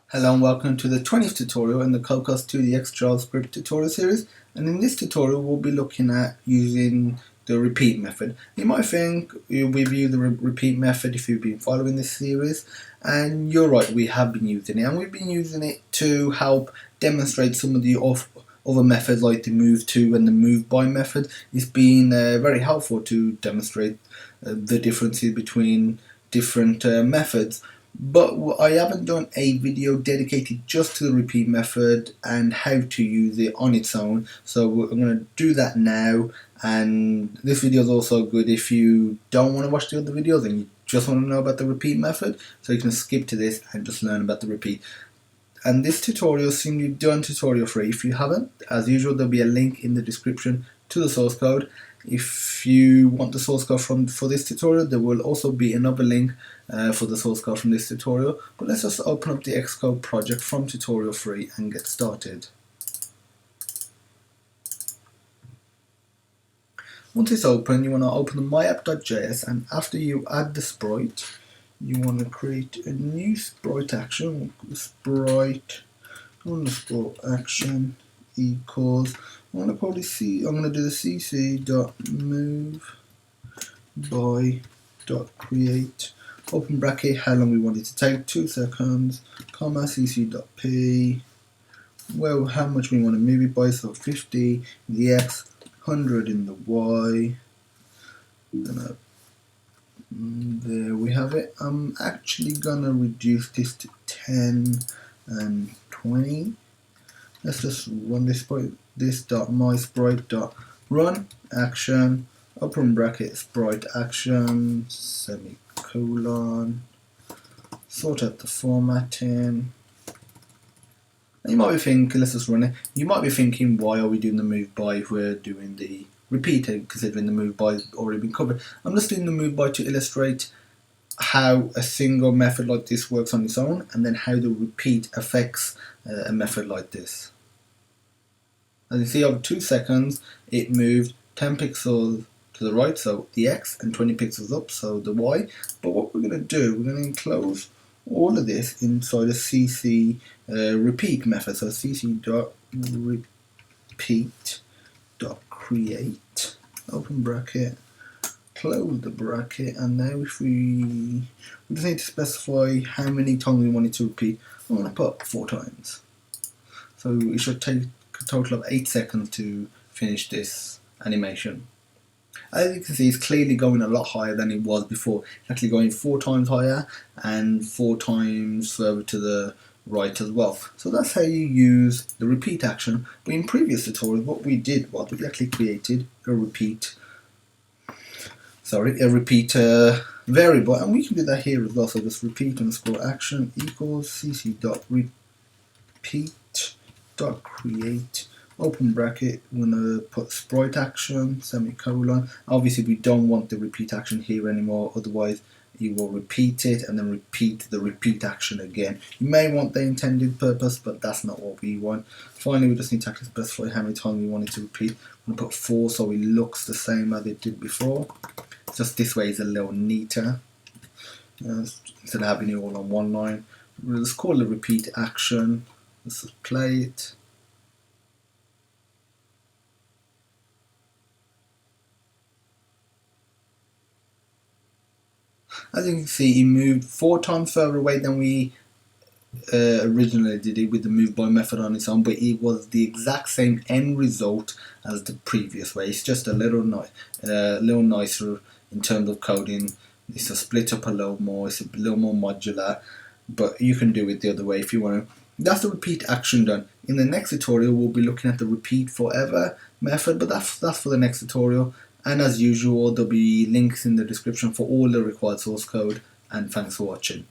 Hello and welcome to the 20th tutorial in the Cocos2d-x JavaScript tutorial series, and in this tutorial we'll be looking at using the repeat method. You might think we've used the repeat method if you've been following this series, and you're right, we have been using it, and we've been using it to help demonstrate some of the other methods like the move to and the move by method. It's been very helpful to demonstrate the differences between different methods. But I haven't done a video dedicated just to the repeat method and how to use it on its own, so I'm going to do that now. And this video is also good if you don't want to watch the other videos and you just want to know about the repeat method, so you can skip to this and just learn about the repeat. And this tutorial seems you've done tutorial 3. If you haven't, as usual, there'll be a link in the description to the source code. If you want the source code for this tutorial, there will also be another link for the source code from this tutorial. But let's just open up the Xcode project from tutorial 3 and get started. Once it's open, you want to open the myapp.js, and after you add the sprite, you want to create a new sprite action. Sprite underscore action equals, I'm going to do the cc.move.by.create, open bracket, how long we want it to take, 2 seconds, comma, cc.p, well, how much we want to move it by, so 50 in the x, 100 in the y. There we have it. I'm actually gonna reduce this to 10 and 20. Let's just run this .mysprite.run action, open bracket, sprite action, semicolon, sort out the formatting. And you might be thinking, let's just run it. You might be thinking, why are we doing the move by if we're doing the repeat, considering the move by has already been covered? I'm just doing the move by to illustrate how a single method like this works on its own, and then how the repeat affects a method like this. As you see, over 2 seconds, it moved 10 pixels to the right, so the x, and 20 pixels up, so the y. But what we're going to do, we're going to enclose all of this inside a cc repeat method. So cc.repeat.create, open bracket, close the bracket, and now if we just need to specify how many times we want it to repeat. I'm going to put 4 times. So it should take a total of 8 seconds to finish this animation. As you can see, it's clearly going a lot higher than it was before. It's actually going 4 times higher and 4 times further to the right as well. So that's how you use the repeat action. But in previous tutorials, what we did was we actually created a repeat variable, and we can do that here as well. So just repeat underscore action equals cc.repeat.create, open bracket, we're going to put sprite action, semicolon. Obviously we don't want the repeat action here anymore, otherwise you will repeat it and then repeat the repeat action again. You may want the intended purpose, but that's not what we want. Finally, we just need to actually specify how many times we want it to repeat. I'm going to put 4 so it looks the same as it did before. Just this way is a little neater, instead of having it all on one line. We'll just call it repeat action. Let's just play it. As you can see, it moved 4 times further away than we originally did it with the move by method on its own, but it was the exact same end result as the previous way. It's just a little nicer in terms of coding. It's a split up a little more, it's a little more modular, but you can do it the other way if you want to. That's the repeat action done. In the next tutorial, we'll be looking at the repeat forever method, but that's for the next tutorial. And as usual, there'll be links in the description for all the required source code, and thanks for watching.